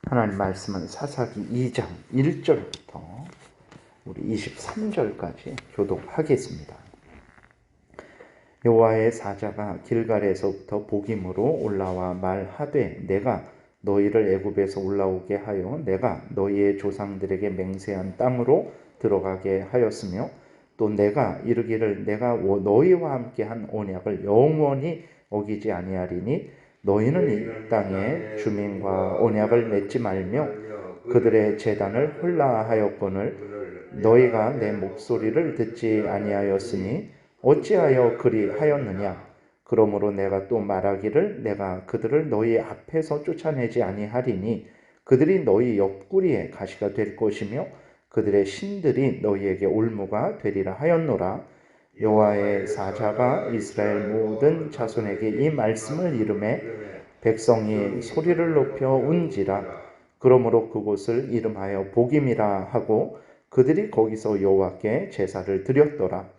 하나님 말씀은 사사기 2장 1절부터 우리 23절까지 교독하겠습니다. 여호와의 사자가 길갈에서부터 보김으로 올라와 말하되 내가 너희를 애굽에서 올라오게 하여 내가 너희의 조상들에게 맹세한 땅으로 들어가게 하였으며 또 내가 이르기를 내가 너희와 함께한 언약을 영원히 어기지 아니하리니 너희는 이 땅의 주민과 언약을 맺지 말며 그들의 제단을 헐라하였거늘 너희가 내 목소리를 듣지 아니하였으니 어찌하여 그리하였느냐. 그러므로 내가 또 말하기를 내가 그들을 너희 앞에서 쫓아내지 아니하리니 그들이 너희 옆구리에 가시가 될 것이며 그들의 신들이 너희에게 올무가 되리라 하였노라. 여호와의 사자가 이스라엘 모든 자손에게 이 말씀을 이르매 백성이 소리를 높여 운지라. 그러므로 그곳을 이름하여 보김이라 하고 그들이 거기서 여호와께 제사를 드렸더라.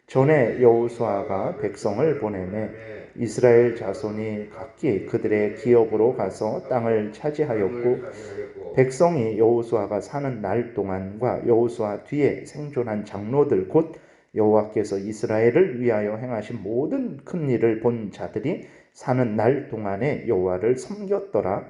전에 여호수아가 백성을 보내매 이스라엘 자손이 각기 그들의 기업으로 가서 땅을 차지하였고 백성이 여호수아가 사는 날 동안과 여호수아 뒤에 생존한 장로들 곧 여호와께서 이스라엘을 위하여 행하신 모든 큰 일을 본 자들이 사는 날 동안에 여호와를 섬겼더라.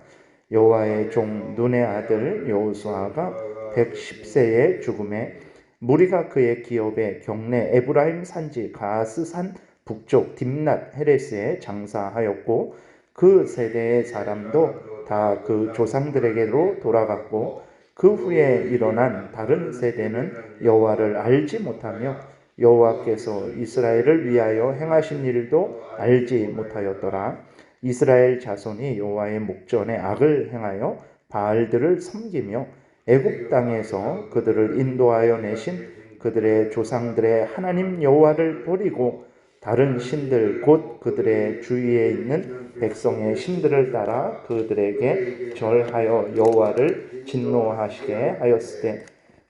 여호와의 종 눈의 아들 여호수아가 110세의 죽음에 무리가 그의 기업에 경내 에브라임 산지 가스산 북쪽 딥낫 헤레스에 장사하였고 그 세대의 사람도 다 그 조상들에게로 돌아갔고 그 후에 일어난 다른 세대는 여호와를 알지 못하며 여호와께서 이스라엘을 위하여 행하신 일도 알지 못하였더라. 이스라엘 자손이 여호와의 목전에 악을 행하여 바알들을 섬기며 애굽 땅에서 그들을 인도하여 내신 그들의 조상들의 하나님 여호와를 버리고 다른 신들 곧 그들의 주위에 있는 백성의 신들을 따라 그들에게 절하여 여호와를 진노하시게 하였으되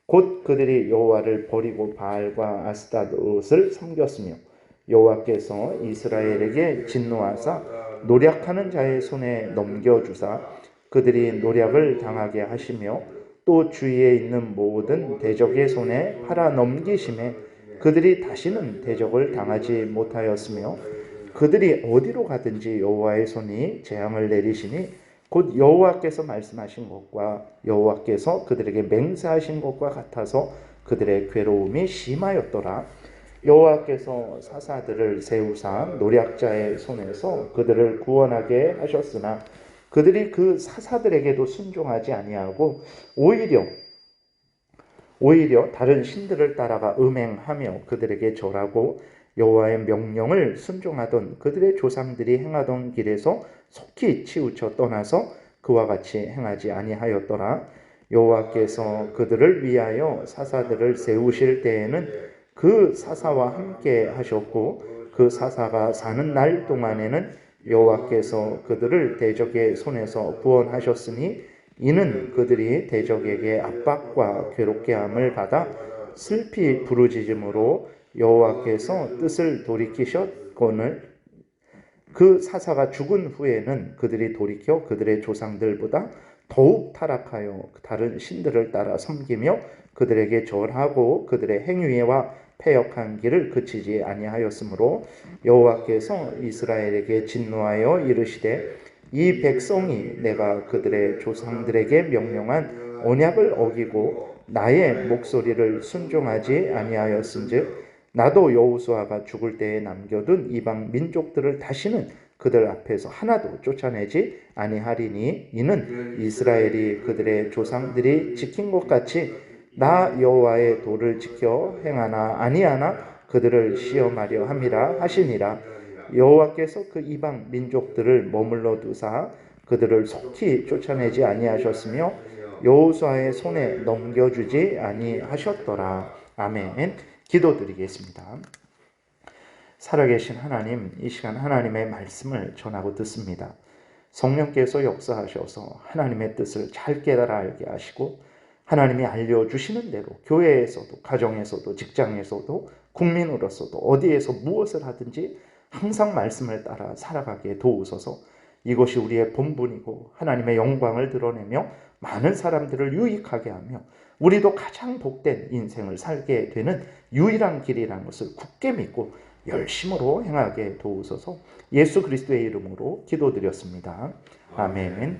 곧 그들이 여호와를 버리고 바알과 아스타롯을 섬겼으며 여호와께서 이스라엘에게 진노하사 노략하는 자의 손에 넘겨주사 그들이 노략을 당하게 하시며 또 주위에 있는 모든 대적의 손에 팔아 넘기심에 그들이 다시는 대적을 당하지 못하였으며 그들이 어디로 가든지 여호와의 손이 재앙을 내리시니 곧 여호와께서 말씀하신 것과 여호와께서 그들에게 맹세하신 것과 같아서 그들의 괴로움이 심하였더라. 여호와께서 사사들을 세우사 노략자의 손에서 그들을 구원하게 하셨으나 그들이 그 사사들에게도 순종하지 아니하고 오히려 다른 신들을 따라가 음행하며 그들에게 절하고 여호와의 명령을 순종하던 그들의 조상들이 행하던 길에서 속히 치우쳐 떠나서 그와 같이 행하지 아니하였더라. 여호와께서 그들을 위하여 사사들을 세우실 때에는 그 사사와 함께 하셨고 그 사사가 사는 날 동안에는 여호와께서 그들을 대적의 손에서 구원하셨으니 이는 그들이 대적에게 압박과 괴롭게 함을 받아 슬피 부르짖음으로 여호와께서 뜻을 돌이키셨거늘 그 사사가 죽은 후에는 그들이 돌이켜 그들의 조상들보다 더욱 타락하여 다른 신들을 따라 섬기며 그들에게 절하고 그들의 행위와 패역한 길을 그치지 아니하였으므로 여호와께서 이스라엘에게 진노하여 이르시되 이 백성이 내가 그들의 조상들에게 명령한 언약을 어기고 나의 목소리를 순종하지 아니하였은즉 나도 여호수아가 죽을 때에 남겨둔 이방 민족들을 다시는 그들 앞에서 하나도 쫓아내지 아니하리니 이는 이스라엘이 그들의 조상들이 지킨 것 같이 나 여호와의 도를 지켜 행하나 아니하나 그들을 시험하려 함이라 하시니라. 여호와께서 그 이방 민족들을 머물러 두사 그들을 속히 쫓아내지 아니하셨으며 여호수아의 손에 넘겨주지 아니하셨더라. 아멘. 기도드리겠습니다. 살아계신 하나님, 이 시간 하나님의 말씀을 전하고 듣습니다. 성령께서 역사하셔서 하나님의 뜻을 잘 깨달아 알게 하시고 하나님이 알려주시는 대로 교회에서도 가정에서도 직장에서도 국민으로서도 어디에서 무엇을 하든지 항상 말씀을 따라 살아가게 도우소서. 이것이 우리의 본분이고 하나님의 영광을 드러내며 많은 사람들을 유익하게 하며 우리도 가장 복된 인생을 살게 되는 유일한 길이라는 것을 굳게 믿고 열심으로 행하게 도우소서. 예수 그리스도의 이름으로 기도드렸습니다. 아멘.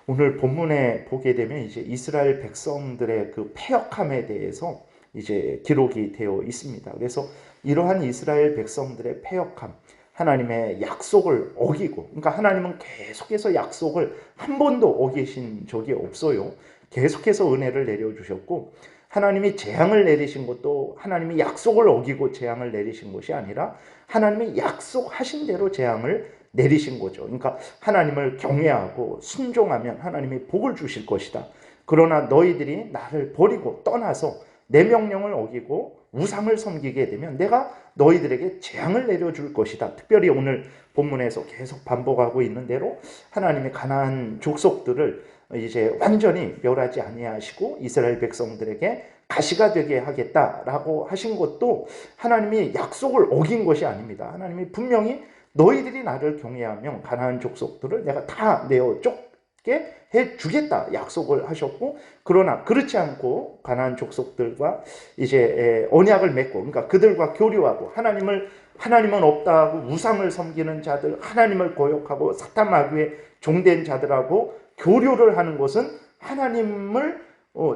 오늘 본문에 보게 되면 이제 이스라엘 백성들의 그 패역함에 대해서 이제 기록이 되어 있습니다. 그래서 이러한 이스라엘 백성들의 패역함, 하나님의 약속을 어기고, 그러니까 하나님은 계속해서 약속을 한 번도 어기신 적이 없어요. 계속해서 은혜를 내려주셨고, 하나님이 재앙을 내리신 것도 하나님이 약속을 어기고 재앙을 내리신 것이 아니라 하나님이 약속하신 대로 재앙을 내리신 거죠. 그러니까 하나님을 경외하고 순종하면 하나님이 복을 주실 것이다. 그러나 너희들이 나를 버리고 떠나서 내 명령을 어기고 우상을 섬기게 되면 내가 너희들에게 재앙을 내려줄 것이다. 특별히 오늘 본문에서 계속 반복하고 있는 대로 하나님이 가나안 족속들을 이제 완전히 멸하지 아니하시고 이스라엘 백성들에게 가시가 되게 하겠다라고 하신 것도 하나님이 약속을 어긴 것이 아닙니다. 하나님이 분명히 너희들이 나를 경외하면 가나안 족속들을 내가 다 내어 쫓게 해주겠다 약속을 하셨고, 그러나 그렇지 않고 가나안 족속들과 이제 언약을 맺고, 그러니까 그들과 교류하고 하나님은 없다고 우상을 섬기는 자들, 하나님을 거역하고 사탄 마귀의 종된 자들하고 교류를 하는 것은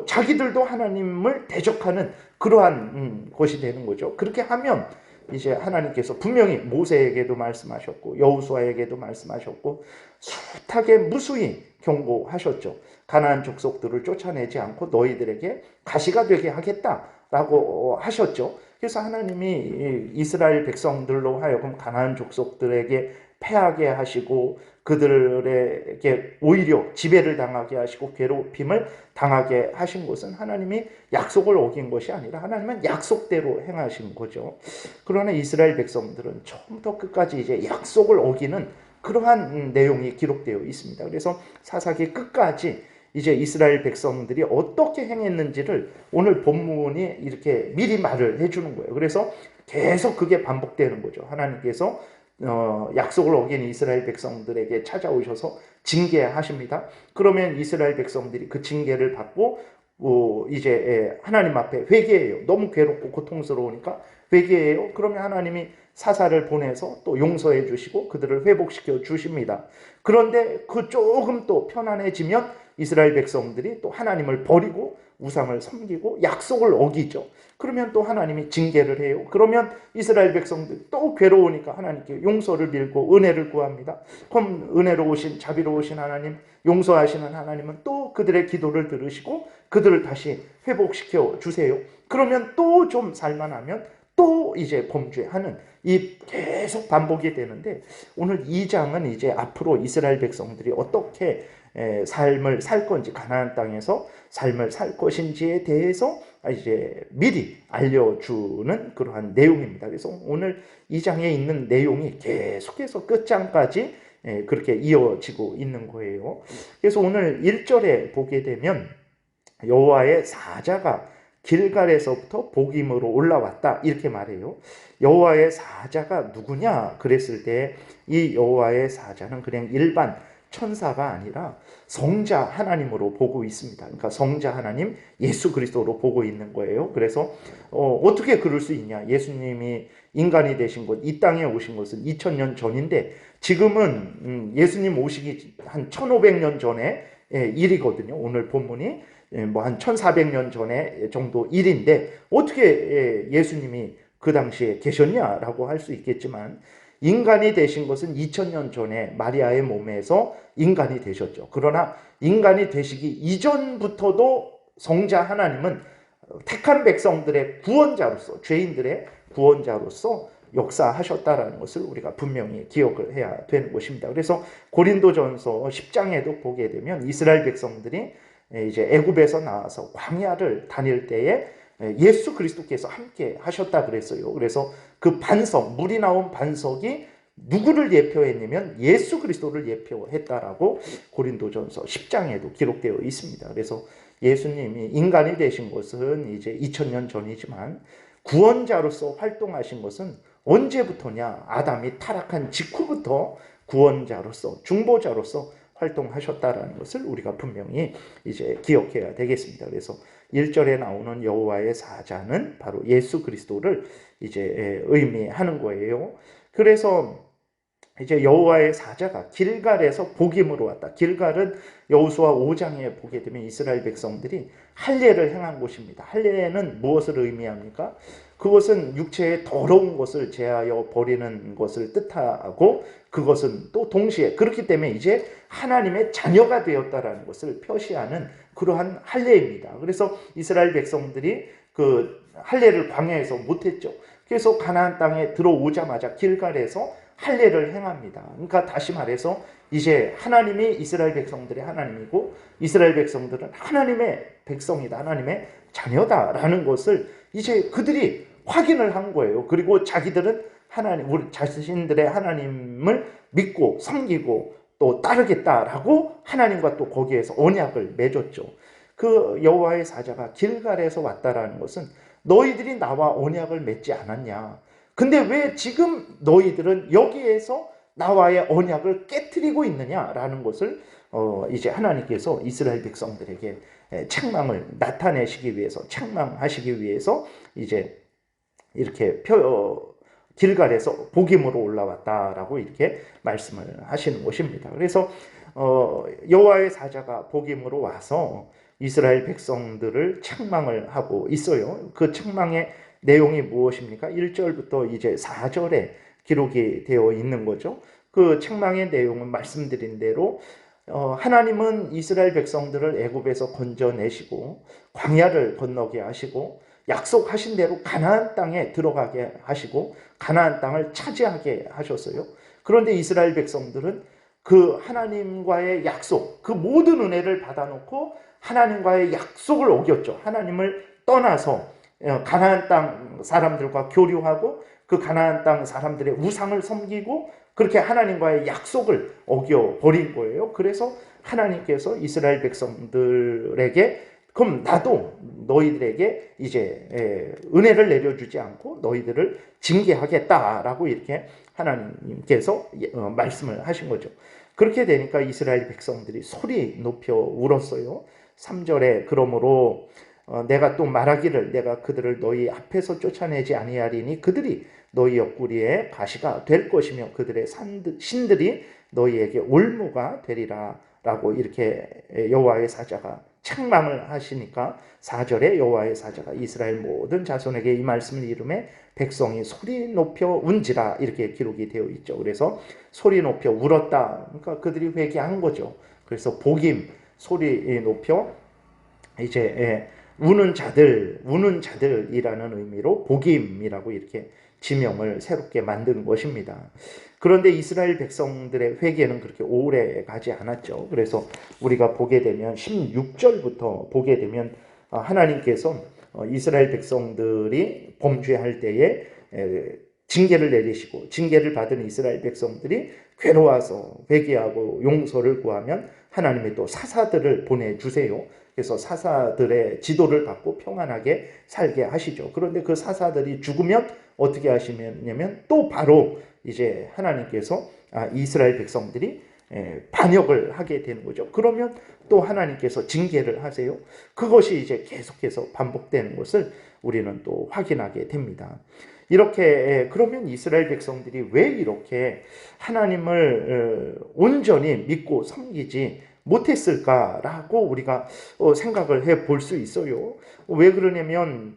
자기들도 하나님을 대적하는 그러한 것이 되는 거죠. 그렇게 하면 이제 하나님께서 분명히 모세에게도 말씀하셨고 여호수아에게도 말씀하셨고 숱하게 무수히 경고하셨죠. 가나안 족속들을 쫓아내지 않고 너희들에게 가시가 되게 하겠다라고 하셨죠. 그래서 하나님이 이스라엘 백성들로 하여금 가나안 족속들에게 패하게 하시고 그들에게 오히려 지배를 당하게 하시고 괴롭힘을 당하게 하신 것은 하나님이 약속을 어긴 것이 아니라 하나님은 약속대로 행하신 거죠. 그러나 이스라엘 백성들은 처음부터 끝까지 이제 약속을 어기는 그러한 내용이 기록되어 있습니다. 그래서 사사기 끝까지 이제 이스라엘 백성들이 어떻게 행했는지를 오늘 본문이 이렇게 미리 말을 해주는 거예요. 그래서 계속 그게 반복되는 거죠. 하나님께서 약속을 어긴 이스라엘 백성들에게 찾아오셔서 징계하십니다. 그러면 이스라엘 백성들이 그 징계를 받고 이제 하나님 앞에 회개해요. 너무 괴롭고 고통스러우니까 회개해요. 그러면 하나님이 사사를 보내서 또 용서해 주시고 그들을 회복시켜 주십니다. 그런데 그 조금 또 편안해지면 이스라엘 백성들이 또 하나님을 버리고 우상을 섬기고 약속을 어기죠. 그러면 또 하나님이 징계를 해요. 그러면 이스라엘 백성들이 또 괴로우니까 하나님께 용서를 빌고 은혜를 구합니다. 그럼 은혜로우신 자비로우신 하나님, 용서하시는 하나님은 또 그들의 기도를 들으시고 그들을 다시 회복시켜 주세요. 그러면 또 좀 살만하면 또 이제 범죄하는 이 계속 반복이 되는데, 오늘 2장은 이제 앞으로 이스라엘 백성들이 어떻게 삶을 살 건지, 가나안 땅에서 삶을 살 것인지에 대해서 이제 미리 알려주는 그러한 내용입니다. 그래서 오늘 2장에 있는 내용이 계속해서 끝장까지 그렇게 이어지고 있는 거예요. 그래서 오늘 1절에 보게 되면 여호와의 사자가 길갈에서부터 복임으로 올라왔다 이렇게 말해요. 여호와의 사자가 누구냐 그랬을 때 이 여호와의 사자는 그냥 일반 천사가 아니라 성자 하나님으로 보고 있습니다. 그러니까 성자 하나님 예수 그리스도로 보고 있는 거예요. 그래서 어떻게 그럴 수 있냐? 예수님이 인간이 되신 것, 이 땅에 오신 것은 2000년 전인데 지금은 예수님 오시기 한 1500년 전에 일이거든요. 오늘 본문이 뭐 한 1400년 전에 정도 일인데 어떻게 예수님이 그 당시에 계셨냐라고 할 수 있겠지만, 인간이 되신 것은 2000년 전에 마리아의 몸에서 인간이 되셨죠. 그러나 인간이 되시기 이전부터도 성자 하나님은 택한 백성들의 구원자로서, 죄인들의 구원자로서 역사하셨다라는 것을 우리가 분명히 기억을 해야 되는 것입니다. 그래서 고린도전서 10장에도 보게 되면 이스라엘 백성들이 이제 애굽에서 나와서 광야를 다닐 때에 예수 그리스도께서 함께 하셨다 그랬어요. 그래서 그 반석, 물이 나온 반석이 누구를 예표했냐면 예수 그리스도를 예표했다라고 고린도전서 10장에도 기록되어 있습니다. 그래서 예수님이 인간이 되신 것은 이제 2000년 전이지만 구원자로서 활동하신 것은 언제부터냐? 아담이 타락한 직후부터 구원자로서 중보자로서 활동하셨다라는 것을 우리가 분명히 이제 기억해야 되겠습니다. 그래서 1절에 나오는 여호와의 사자는 바로 예수 그리스도를 이제 의미하는 거예요. 그래서 이제 여호와의 사자가 길갈에서 복임으로 왔다. 길갈은 여호수아 5장에 보게 되면 이스라엘 백성들이 할례를 행한 곳입니다. 할례는 무엇을 의미합니까? 그것은 육체의 더러운 것을 제하여 버리는 것을 뜻하고, 그것은 또 동시에 그렇기 때문에 이제 하나님의 자녀가 되었다라는 것을 표시하는 그러한 할례입니다. 그래서 이스라엘 백성들이 그 할례를 광야에서 못했죠. 그래서 가나안 땅에 들어오자마자 길갈에서 할례를 행합니다. 그러니까 다시 말해서 이제 하나님이 이스라엘 백성들의 하나님이고 이스라엘 백성들은 하나님의 백성이다, 하나님의 자녀다라는 것을 이제 그들이 확인을 한 거예요. 그리고 자기들은 하나님, 우리 자신들의 하나님을 믿고 섬기고 또 따르겠다라고 하나님과 또 거기에서 언약을 맺었죠. 그 여호와의 사자가 길갈에서 왔다라는 것은 너희들이 나와 언약을 맺지 않았냐? 근데 왜 지금 너희들은 여기에서 나와의 언약을 깨트리고 있느냐라는 것을 이제 하나님께서 이스라엘 백성들에게 책망을 나타내시기 위해서, 책망하시기 위해서 이제 이렇게 길갈에서 복임으로 올라왔다라고 이렇게 말씀을 하시는 것입니다. 그래서 여호와의 사자가 복임으로 와서 이스라엘 백성들을 책망을 하고 있어요. 그 책망의 내용이 무엇입니까? 1절부터 이제 4절에 기록이 되어 있는 거죠. 그 책망의 내용은 말씀드린 대로 하나님은 이스라엘 백성들을 애굽에서 건져내시고 광야를 건너게 하시고 약속하신 대로 가나안 땅에 들어가게 하시고 가나안 땅을 차지하게 하셨어요. 그런데 이스라엘 백성들은 그 하나님과의 약속, 그 모든 은혜를 받아놓고 하나님과의 약속을 어겼죠. 하나님을 떠나서 가나안 땅 사람들과 교류하고 그 가나안 땅 사람들의 우상을 섬기고 그렇게 하나님과의 약속을 어겨버린 거예요. 그래서 하나님께서 이스라엘 백성들에게 그럼 나도 너희들에게 이제 은혜를 내려주지 않고 너희들을 징계하겠다라고 이렇게 하나님께서 말씀을 하신 거죠. 그렇게 되니까 이스라엘 백성들이 소리 높여 울었어요. 3절에 그러므로 내가 또 말하기를 내가 그들을 너희 앞에서 쫓아내지 아니하리니 그들이 너희 옆구리에 가시가 될 것이며 그들의 신들이 너희에게 올무가 되리라 라고 이렇게 여호와의 사자가 책망을 하시니까 4절에 여호와의 사자가 이스라엘 모든 자손에게 이 말씀을 이르매 백성이 소리 높여 운지라 이렇게 기록이 되어 있죠. 그래서 소리 높여 울었다. 그러니까 그들이 회개한 거죠. 그래서 복임, 소리 높여 이제 우는 자들이라는 의미로 복임이라고 이렇게 지명을 새롭게 만든 것입니다. 그런데 이스라엘 백성들의 회개는 그렇게 오래 가지 않았죠. 그래서 우리가 보게 되면 16절부터 보게 되면 하나님께서 이스라엘 백성들이 범죄할 때에 징계를 내리시고 징계를 받은 이스라엘 백성들이 괴로워서 회개하고 용서를 구하면 하나님이 또 사사들을 보내주세요. 그래서 사사들의 지도를 받고 평안하게 살게 하시죠. 그런데 그 사사들이 죽으면 어떻게 하시냐면 또 바로 이제 하나님께서 이스라엘 백성들이 반역을 하게 되는 거죠. 그러면 또 하나님께서 징계를 하세요. 그것이 이제 계속해서 반복되는 것을 우리는 또 확인하게 됩니다. 이렇게 그러면 이스라엘 백성들이 왜 이렇게 하나님을 온전히 믿고 섬기지 못했을까라고 우리가 생각을 해 볼 수 있어요. 왜 그러냐면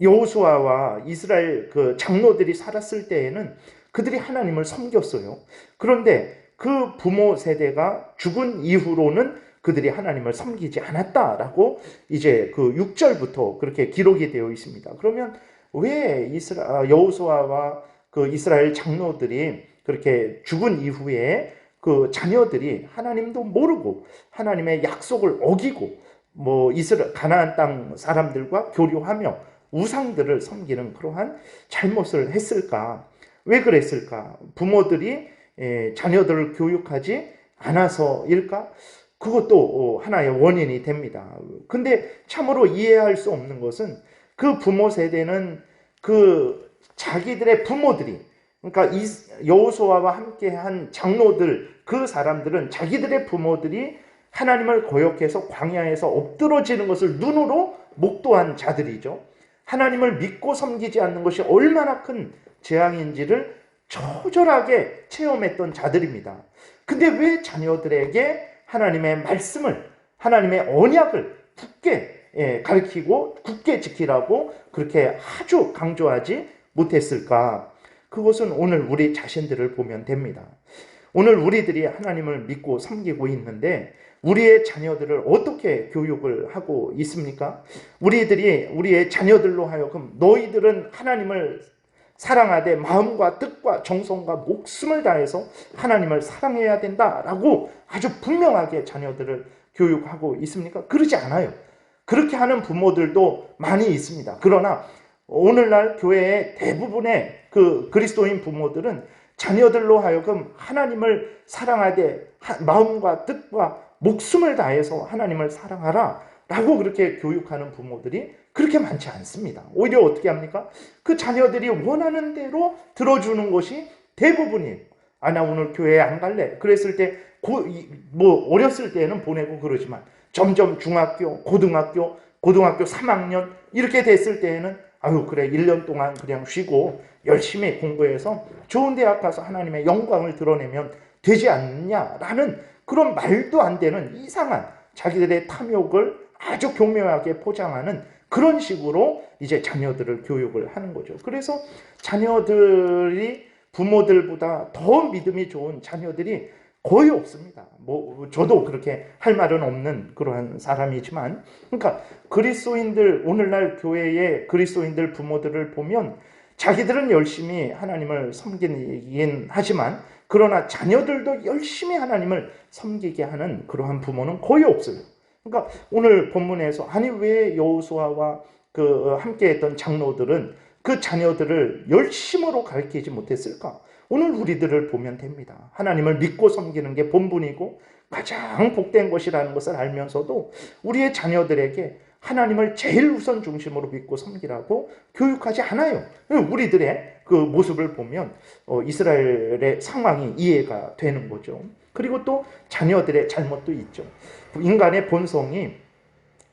여호수아와 이스라엘 그 장로들이 살았을 때에는 그들이 하나님을 섬겼어요. 그런데 그 부모 세대가 죽은 이후로는 그들이 하나님을 섬기지 않았다라고 이제 그 6절부터 그렇게 기록이 되어 있습니다. 그러면 왜 여호수아와 그 이스라엘 장로들이 그렇게 죽은 이후에 그 자녀들이 하나님도 모르고 하나님의 약속을 어기고 가나안 땅 사람들과 교류하며 우상들을 섬기는 그러한 잘못을 했을까? 왜 그랬을까? 부모들이 자녀들을 교육하지 않아서일까? 그것도 하나의 원인이 됩니다. 근데 참으로 이해할 수 없는 것은 그 부모 세대는 그 자기들의 부모들이 그러니까 이 여호수아와 함께한 장로들, 그 사람들은 자기들의 부모들이 하나님을 거역해서 광야에서 엎드러지는 것을 눈으로 목도한 자들이죠. 하나님을 믿고 섬기지 않는 것이 얼마나 큰 재앙인지를 처절하게 체험했던 자들입니다. 근데 왜 자녀들에게 하나님의 말씀을, 하나님의 언약을 굳게 가르치고 굳게 지키라고 그렇게 아주 강조하지 못했을까? 그것은 오늘 우리 자신들을 보면 됩니다. 오늘 우리들이 하나님을 믿고 섬기고 있는데 우리의 자녀들을 어떻게 교육을 하고 있습니까? 우리의 자녀들로 하여금 너희들은 하나님을 사랑하되 마음과 뜻과 정성과 목숨을 다해서 하나님을 사랑해야 된다라고 아주 분명하게 자녀들을 교육하고 있습니까? 그러지 않아요. 그렇게 하는 부모들도 많이 있습니다. 그러나 오늘날 교회의 대부분의 그 그리스도인 부모들은 자녀들로 하여금 하나님을 사랑하되 마음과 뜻과 목숨을 다해서 하나님을 사랑하라 라고 그렇게 교육하는 부모들이 그렇게 많지 않습니다. 오히려 어떻게 합니까? 그 자녀들이 원하는 대로 들어주는 것이 대부분이에요. 나 오늘 교회에 안 갈래. 그랬을 때 어렸을 때는 보내고 그러지만 점점 중학교, 고등학교 3학년 이렇게 됐을 때에는 그래 1년 동안 그냥 쉬고 열심히 공부해서 좋은 대학 가서 하나님의 영광을 드러내면 되지 않느냐라는 그런 말도 안 되는 이상한 자기들의 탐욕을 아주 교묘하게 포장하는 그런 식으로 이제 자녀들을 교육을 하는 거죠. 그래서 자녀들이 부모들보다 더 믿음이 좋은 자녀들이 거의 없습니다. 저도 그렇게 할 말은 없는 그러한 사람이지만, 그러니까 그리스도인들, 오늘날 교회의 그리스도인들 부모들을 보면 자기들은 열심히 하나님을 섬기긴 하지만 그러나 자녀들도 열심히 하나님을 섬기게 하는 그러한 부모는 거의 없어요. 그러니까 오늘 본문에서 왜 여호수아와 함께했던 장로들은 그 자녀들을 열심으로 가르치지 못했을까? 오늘 우리들을 보면 됩니다. 하나님을 믿고 섬기는 게 본분이고 가장 복된 것이라는 것을 알면서도 우리의 자녀들에게 하나님을 제일 우선 중심으로 믿고 섬기라고 교육하지 않아요. 우리들의 그 모습을 보면 이스라엘의 상황이 이해가 되는 거죠. 그리고 또 자녀들의 잘못도 있죠. 인간의 본성이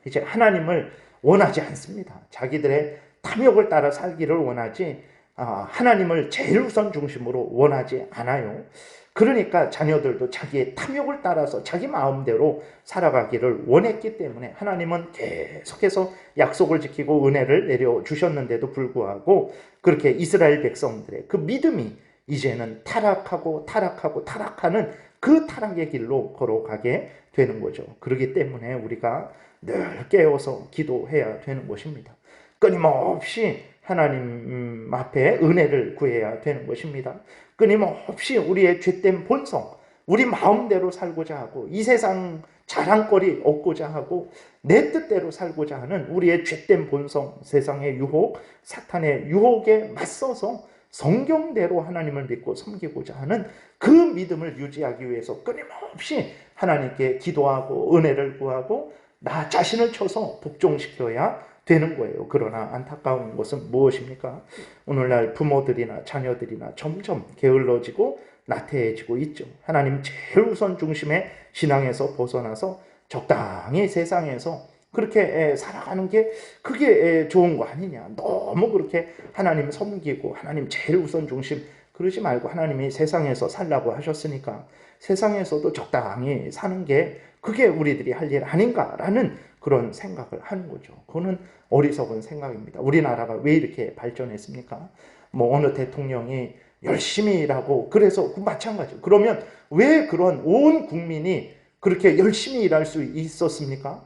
이제 하나님을 원하지 않습니다. 자기들의 탐욕을 따라 살기를 원하지 하나님을 제일 우선 중심으로 원하지 않아요. 그러니까 자녀들도 자기의 탐욕을 따라서 자기 마음대로 살아가기를 원했기 때문에 하나님은 계속해서 약속을 지키고 은혜를 내려주셨는데도 불구하고 그렇게 이스라엘 백성들의 그 믿음이 이제는 타락하는 그 타락의 길로 걸어가게 되는 거죠. 그렇기 때문에 우리가 늘 깨어서 기도해야 되는 것입니다. 끊임없이 하나님 앞에 은혜를 구해야 되는 것입니다. 끊임없이 우리의 죄된 본성, 우리 마음대로 살고자 하고 이 세상 자랑거리 얻고자 하고 내 뜻대로 살고자 하는 우리의 죄된 본성, 세상의 유혹, 사탄의 유혹에 맞서서 성경대로 하나님을 믿고 섬기고자 하는 그 믿음을 유지하기 위해서 끊임없이 하나님께 기도하고 은혜를 구하고 나 자신을 쳐서 복종시켜야 되는 거예요. 그러나 안타까운 것은 무엇입니까? 오늘날 부모들이나 자녀들이나 점점 게을러지고 나태해지고 있죠. 하나님 제일 우선 중심의 신앙에서 벗어나서 적당히 세상에서 그렇게 살아가는 게 그게 좋은 거 아니냐. 너무 그렇게 하나님 섬기고 하나님 제일 우선 중심 그러지 말고 하나님이 세상에서 살라고 하셨으니까 세상에서도 적당히 사는 게 그게 우리들이 할 일 아닌가라는 그런 생각을 하는 거죠. 그거는 어리석은 생각입니다. 우리나라가 왜 이렇게 발전했습니까? 어느 대통령이 열심히 일하고 그래서 마찬가지죠. 그러면 왜 그런 온 국민이 그렇게 열심히 일할 수 있었습니까?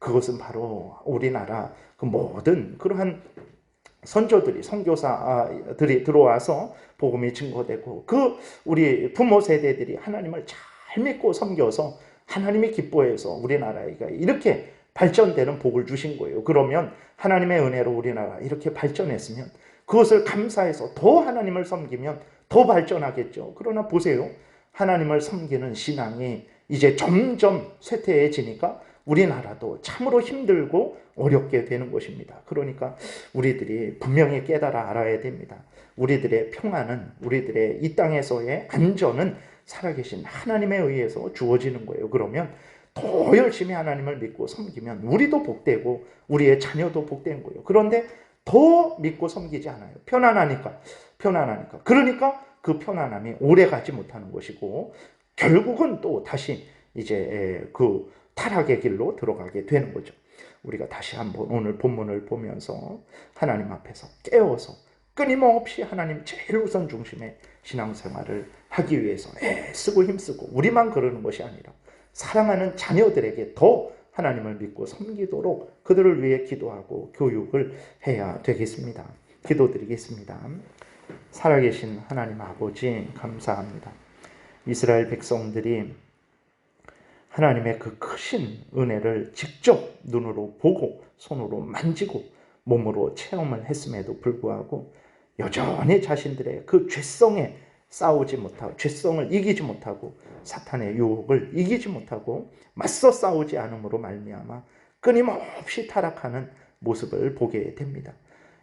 그것은 바로 우리나라 그 모든 그러한 선조들이 선교사들이 들어와서 복음이 증거되고 우리 부모 세대들이 하나님을 잘 믿고 섬겨서 하나님이 기뻐해서 우리나라가 이렇게 발전되는 복을 주신 거예요. 그러면 하나님의 은혜로 우리나라가 이렇게 발전했으면 그것을 감사해서 더 하나님을 섬기면 더 발전하겠죠. 그러나 보세요. 하나님을 섬기는 신앙이 이제 점점 쇠퇴해지니까 우리나라도 참으로 힘들고 어렵게 되는 것입니다. 그러니까 우리들이 분명히 깨달아 알아야 됩니다. 우리들의 평안은, 우리들의 이 땅에서의 안전은 살아계신 하나님에 의해서 주어지는 거예요. 그러면 더 열심히 하나님을 믿고 섬기면 우리도 복되고 우리의 자녀도 복된 거예요. 그런데 더 믿고 섬기지 않아요. 편안하니까. 그러니까 그 편안함이 오래 가지 못하는 것이고 결국은 또 다시 이제 그 타락의 길로 들어가게 되는 거죠. 우리가 다시 한번 오늘 본문을 보면서 하나님 앞에서 깨어서 끊임없이 하나님 제일 우선 중심의 신앙생활을 하기 위해서 애쓰고 힘쓰고 우리만 그러는 것이 아니라 사랑하는 자녀들에게 더 하나님을 믿고 섬기도록 그들을 위해 기도하고 교육을 해야 되겠습니다. 기도드리겠습니다. 살아계신 하나님 아버지 감사합니다. 이스라엘 백성들이 하나님의 그 크신 은혜를 직접 눈으로 보고 손으로 만지고 몸으로 체험을 했음에도 불구하고 여전히 자신들의 그 죄성에 싸우지 못하고 죄성을 이기지 못하고 사탄의 유혹을 이기지 못하고 맞서 싸우지 않음으로 말미암아 끊임없이 타락하는 모습을 보게 됩니다.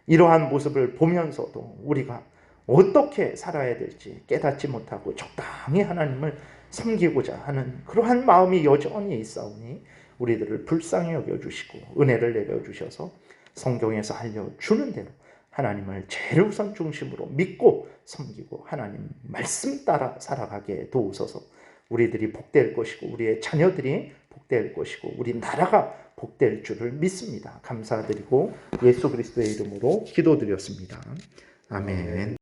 이러한 모습을 보면서도 우리가 어떻게 살아야 될지 깨닫지 못하고 적당히 하나님을 섬기고자 하는 그러한 마음이 여전히 있사오니 우리들을 불쌍히 여겨주시고 은혜를 내려주셔서 성경에서 알려주는 대로 하나님을 제일 우선 중심으로 믿고 섬기고 하나님 말씀 따라 살아가게 도우소서. 우리들이 복될 것이고 우리의 자녀들이 복될 것이고 우리 나라가 복될 줄을 믿습니다. 감사드리고 예수 그리스도의 이름으로 기도드렸습니다. 아멘.